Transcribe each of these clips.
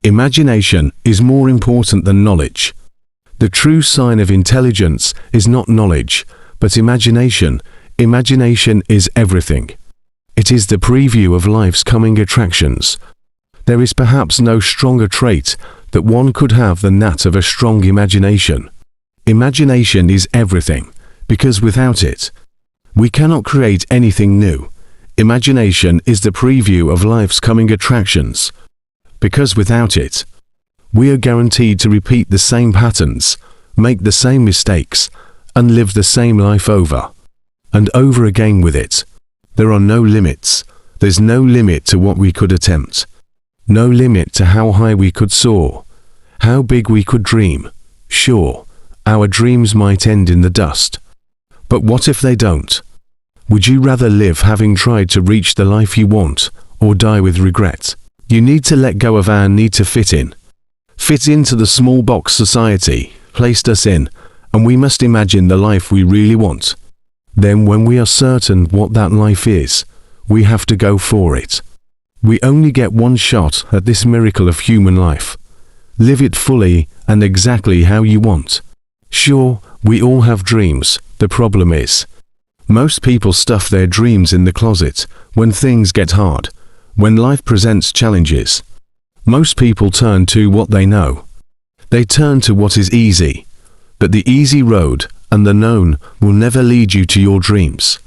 Imagination is more important than knowledge. The true sign of intelligence is not knowledge, but imagination. Imagination is everything. It is the preview of life's coming attractions. There is perhaps no stronger trait that one could have than that of a strong imagination. Imagination is everything, because without it, we cannot create anything new. Imagination is the preview of life's coming attractions. Because without it, we are guaranteed to repeat the same patterns, make the same mistakes, and live the same life over and over again with it. There are no limits. There's no limit to what we could attempt. No limit to how high we could soar, how big we could dream. Sure, our dreams might end in the dust. But what if they don't? Would you rather live having tried to reach the life you want, or die with regret? You need to let go of our need to fit in. Fit into the small box society placed us in, and we must imagine the life we really want. Then when we are certain what that life is, we have to go for it. We only get one shot at this miracle of human life. Live it fully and exactly how you want. Sure, we all have dreams. The problem is, most people stuff their dreams in the closet when things get hard, when life presents challenges. Most people turn to what they know. They turn to what is easy. But the easy road and the known will never lead you to your dreams.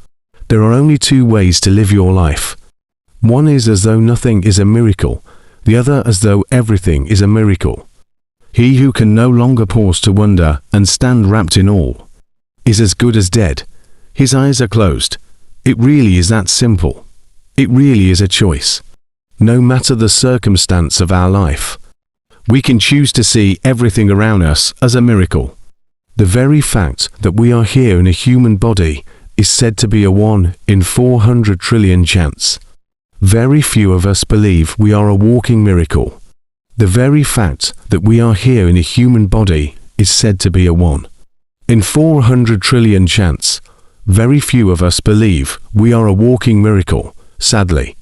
There are only two ways to live your life. One is as though nothing is a miracle, the other as though everything is a miracle. He who can no longer pause to wonder and stand wrapped in awe is as good as dead. His eyes are closed. It really is that simple. It really is a choice. No matter the circumstance of our life, we can choose to see everything around us as a miracle. The very fact that we are here in a human body is said to be a 1 in 400 trillion chance. Very few of us believe we are a walking miracle. The very fact that we are here in a human body is said to be a 1 in 400 trillion chance. Very few of us believe we are a walking miracle, sadly.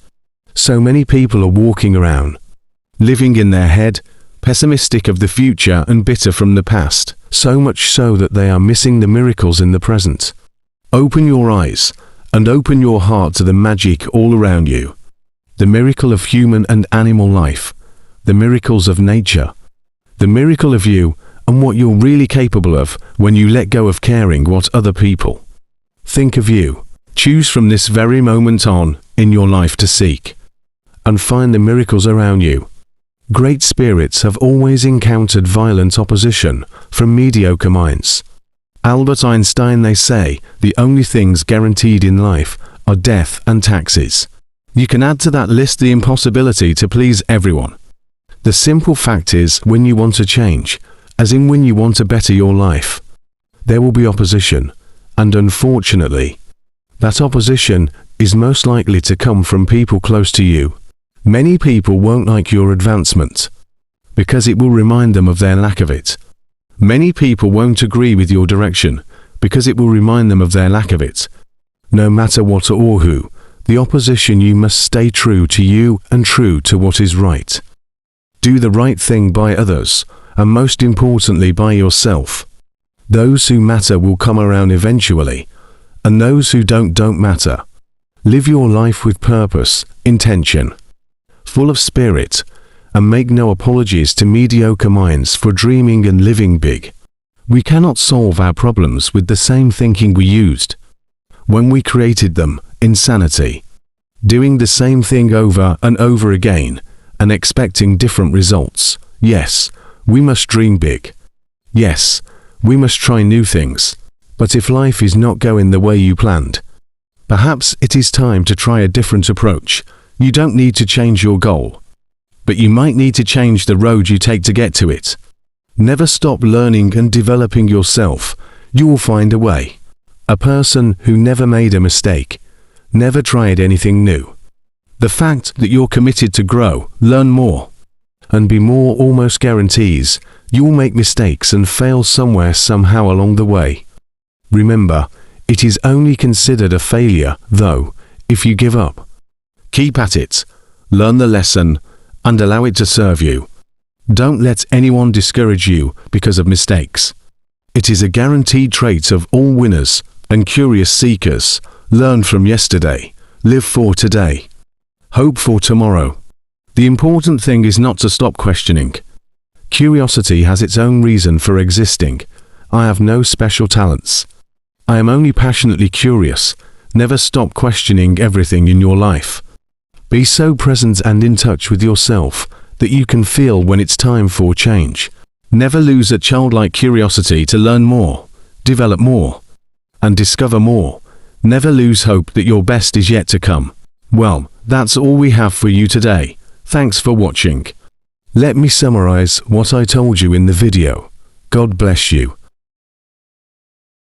So many people are walking around, living in their head, pessimistic of the future and bitter from the past, so much so that they are missing the miracles in the present. Open your eyes and open your heart to the magic all around you. The miracle of human and animal life, the miracles of nature, the miracle of you and what you're really capable of when you let go of caring what other people think of you. Choose from this very moment on in your life to seek and find the miracles around you. Great spirits have always encountered violent opposition from mediocre minds. Albert Einstein, they say, the only things guaranteed in life are death and taxes. You can add to that list the impossibility to please everyone. The simple fact is, when you want to change, as in when you want to better your life, there will be opposition, and unfortunately, that opposition is most likely to come from people close to you. Many people won't like your advancement, because it will remind them of their lack of it. Many people won't agree with your direction, because it will remind them of their lack of it. No matter what or who, the opposition, you must stay true to you and true to what is right. Do the right thing by others, and most importantly by yourself. Those who matter will come around eventually, and those who don't matter. Live your life with purpose, intention, full of spirit, and make no apologies to mediocre minds for dreaming and living big. We cannot solve our problems with the same thinking we used when we created them: insanity. Doing the same thing over and over again and expecting different results. Yes, we must dream big. Yes, we must try new things. But if life is not going the way you planned, perhaps it is time to try a different approach. You don't need to change your goal, but you might need to change the road you take to get to it. Never stop learning and developing yourself. You will find a way. A person who never made a mistake, never tried anything new. The fact that you're committed to grow, learn more, and be more almost guarantees you will make mistakes and fail somewhere somehow along the way. Remember, it is only considered a failure, though, if you give up. Keep at it, learn the lesson, and allow it to serve you. Don't let anyone discourage you because of mistakes. It is a guaranteed trait of all winners and curious seekers. Learn from yesterday, live for today, hope for tomorrow. The important thing is not to stop questioning. Curiosity has its own reason for existing. I have no special talents. I am only passionately curious. Never stop questioning everything in your life. Be so present and in touch with yourself that you can feel when it's time for change. Never lose a childlike curiosity to learn more, develop more, and discover more. Never lose hope that your best is yet to come. Well, that's all we have for you today. Thanks for watching. Let me summarize what I told you in the video. God bless you.